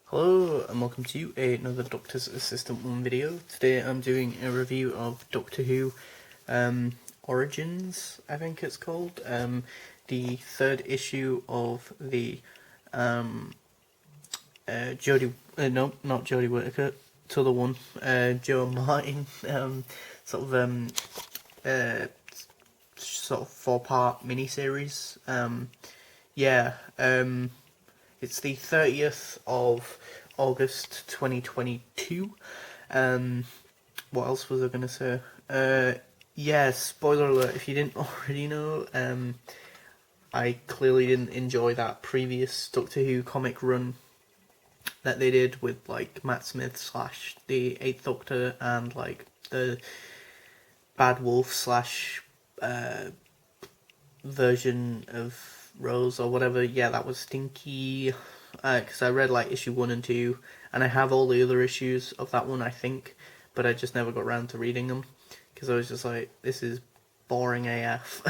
Hello and welcome to another Doctor's Assistant 1 video. Today I'm doing a review of Doctor Who Origins, I think it's called. The third issue of the not Jodie Whittaker, the other one, Joe Martin, sort of 4-part miniseries. It's the 30th of August 2022. What else was I going to say? Spoiler alert, if you didn't already know, I clearly didn't enjoy that previous Doctor Who comic run that they did with, like, Matt Smith / the 8th Doctor and, like, the Bad Wolf / version of Rose or whatever. Yeah, that was stinky, because I read like issue 1 and 2, and I have all the other issues of that one, I think, but I just never got around to reading them because I was just like, this is boring AF.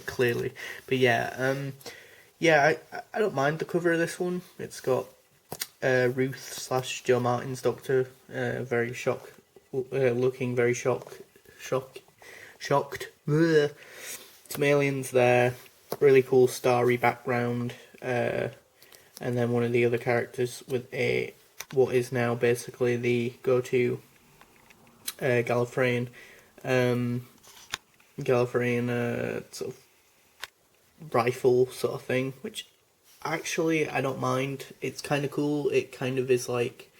Clearly. But I don't mind the cover of this one. It's got Ruth / Joe Martin's Doctor, very looking very shocked. Ugh. Some aliens there, really cool starry background, and then one of the other characters with what is now basically the go-to Gallifreyan sort of rifle sort of thing, which actually I don't mind. It's kind of cool. It kind of is like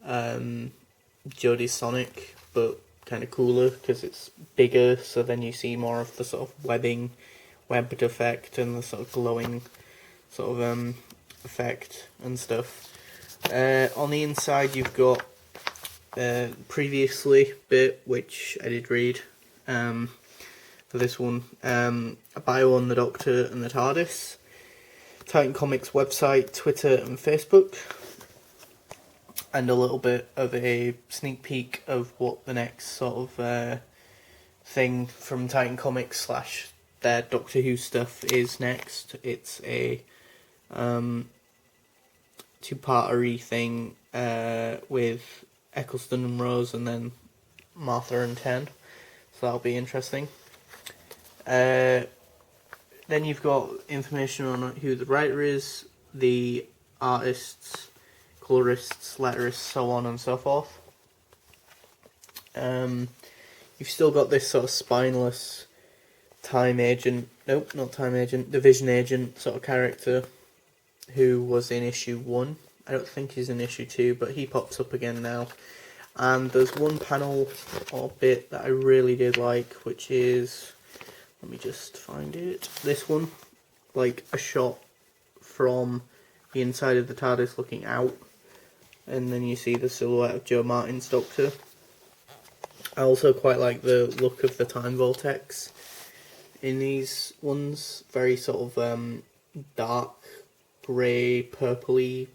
Jodie's Sonic, but kind of cooler because it's bigger, so then you see more of the sort of webbed effect and the sort of glowing sort of effect and stuff. On the inside you've got previously bit, which I did read for this one, a bio on the Doctor and the TARDIS, Titan Comics website, Twitter and Facebook, and a little bit of a sneak peek of what the next sort of thing from Titan Comics / their Doctor Who stuff is next. It's a two-parter thing with Eccleston and Rose, and then Martha and Ten, so that'll be interesting. Then you've got information on who the writer is, the artists, colorists, letterists, so on and so forth. You've still got this sort of spineless time agent, nope, not time agent, division agent sort of character who was in issue 1. I don't think he's in issue 2, but he pops up again now. And there's one panel or bit that I really did like, which is, let me just find it, this one, like a shot from the inside of the TARDIS looking out, and then you see the silhouette of Joe Martin's Doctor. I also quite like the look of the time vortex in these ones, very sort of dark grey, purpley,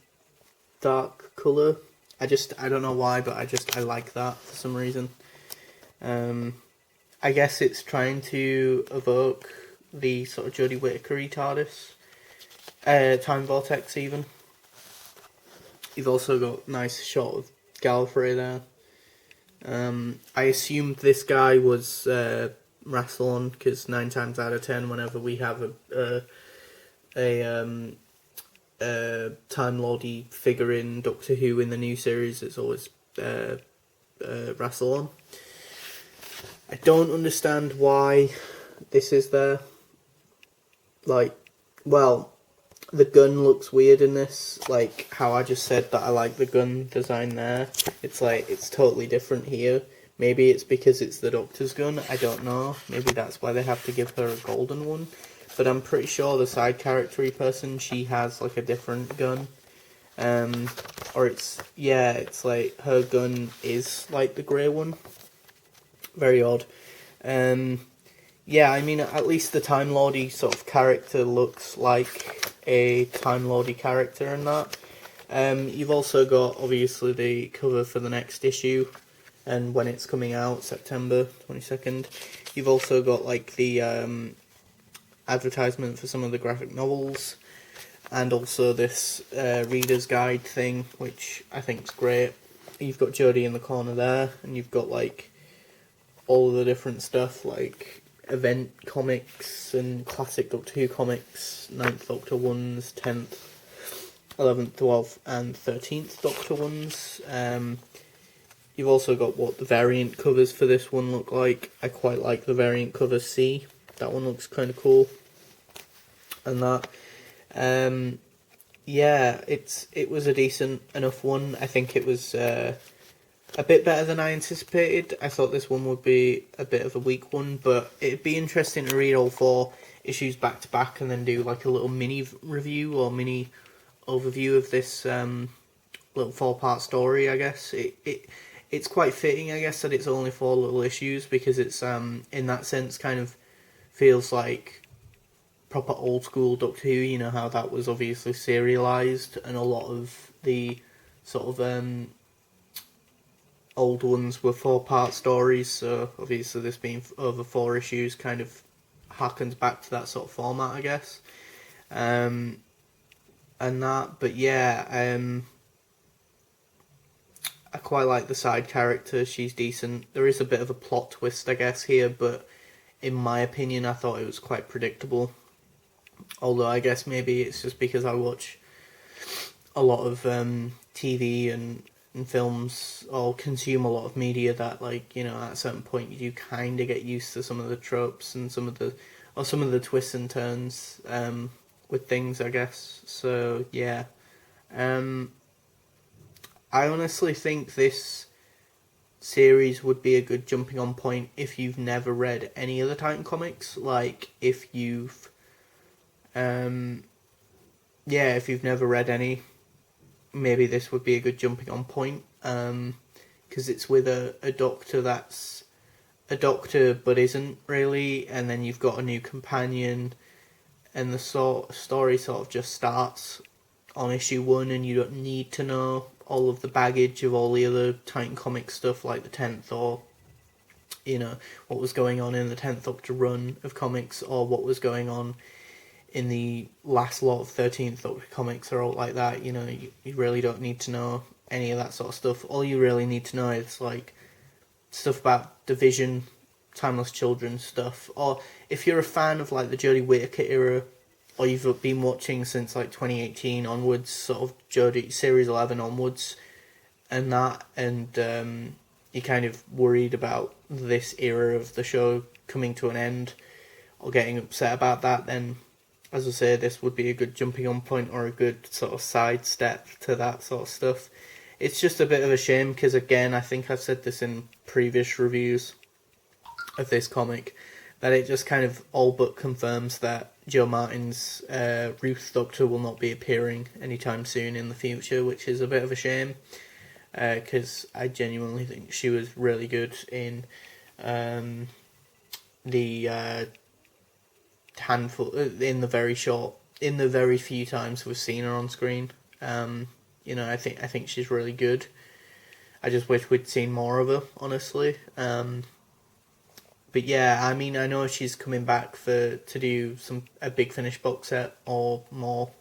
dark colour. I don't know why, but I like that for some reason. I guess it's trying to evoke the sort of Jodie Whittaker-y TARDIS, time vortex even. You've also got a nice shot of Gallifrey there. I assumed this guy was Rassilon, because 9 times out of 10, whenever we have a Time Lordy figure in Doctor Who in the new series, it's always Rassilon. I don't understand why this is there. Like, well, the gun looks weird in this, like how I just said that I like the gun design there. It's like, it's totally different here. Maybe it's because it's the Doctor's gun, I don't know. Maybe that's why they have to give her a golden one. But I'm pretty sure the side character-y person, she has like a different gun. Or it's like her gun is like the grey one. Very odd. I mean, at least the Time Lordy sort of character looks like a Time Lordy character in that. You've also got, obviously, the cover for the next issue, and when it's coming out, September 22nd. You've also got, like, the advertisement for some of the graphic novels. and also this reader's guide thing, which I think is great. You've got Jodie in the corner there, and you've got like all of the different stuff like event comics and classic Doctor Who comics, 9th Doctor ones, 10th, 11th, 12th and 13th Doctor ones. You've also got what the variant covers for this one look like. I quite like the variant cover C. That one looks kind of cool. And that. Yeah, it was a decent enough one. I think it was a bit better than I anticipated. I thought this one would be a bit of a weak one, but it'd be interesting to read all 4 issues back to back and then do like a little mini review or mini overview of this little 4-part story. I guess it's quite fitting, I guess, that it's only 4 little issues, because it's in that sense kind of feels like proper old school Doctor Who. You know how that was obviously serialized, and a lot of the sort of old ones were 4-part stories, so obviously this being over 4 issues kind of harkens back to that sort of format, I guess. And that, but yeah, I quite like the side character. She's decent. There is a bit of a plot twist, I guess, here, but in my opinion, I thought it was quite predictable. Although I guess maybe it's just because I watch a lot of TV and films, or consume a lot of media, that, like, you know, at a certain point you kind of get used to some of the tropes and some of the twists and turns with things, I guess. So yeah, I honestly think this series would be a good jumping on point if you've never read any of the Titan comics. Like, if you've if you've never read any, maybe this would be a good jumping on point, because it's with a doctor that's a doctor but isn't really, and then you've got a new companion, and the story sort of just starts on issue 1, and you don't need to know all of the baggage of all the other Titan comic stuff, like the 10th, or, you know, what was going on in the 10th Doctor run of comics, or what was going on in the last lot of 13th Doctor comics, or all like that. You know, you really don't need to know any of that sort of stuff. All you really need to know is like stuff about Division, Timeless Children stuff, or if you're a fan of like the Jodie Whittaker era, or you've been watching since like 2018 onwards, sort of Jodie series 11 onwards, and that, and you're kind of worried about this era of the show coming to an end, or getting upset about that, then, as I say, this would be a good jumping on point, or a good sort of sidestep to that sort of stuff. It's just a bit of a shame, because again, I think I've said this in previous reviews of this comic, that it just kind of all but confirms that Joe Martin's Ruth Doctor will not be appearing anytime soon in the future, which is a bit of a shame, because I genuinely think she was really good in the handful, in the very few times we've seen her on screen. You know, I think she's really good. I just wish we'd seen more of her, honestly. But yeah, I mean, I know she's coming back to do a Big Finish box set, or more.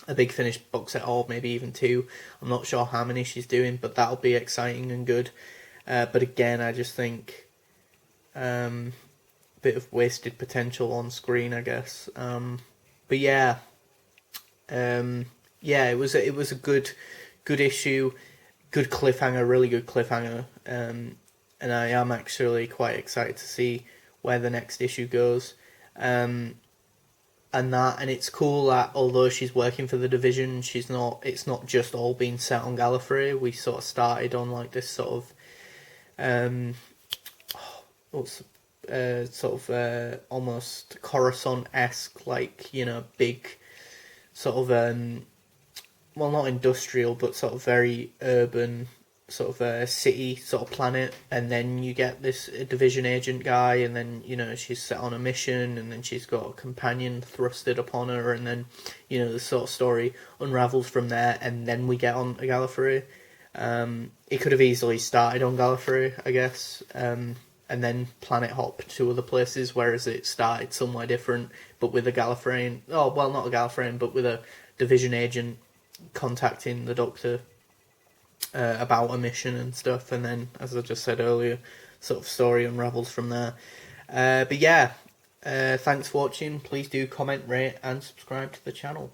A Big Finish box set, or maybe even 2. I'm not sure how many she's doing, but that'll be exciting and good. But again, I just think bit of wasted potential on screen, I guess. But yeah, it was a good issue, good cliffhanger, really good cliffhanger. And I am actually quite excited to see where the next issue goes. And it's cool that although she's working for the Division, it's not just all being set on Gallifrey. We sort of started on like this sort of almost Coruscant-esque, like, you know, big sort of well, not industrial, but sort of very urban sort of city sort of planet, and then you get this Division agent guy, and then, you know, she's set on a mission, and then she's got a companion thrusted upon her, and then, you know, the sort of story unravels from there, and then we get on Gallifrey. It could have easily started on Gallifrey, I guess, and then planet hop to other places, whereas it started somewhere different, but with a Gallifreyan, oh, well, not a Gallifreyan, but with a division agent contacting the Doctor about a mission and stuff, and then, as I just said earlier, sort of story unravels from there. But yeah, thanks for watching. Please do comment, rate, and subscribe to the channel.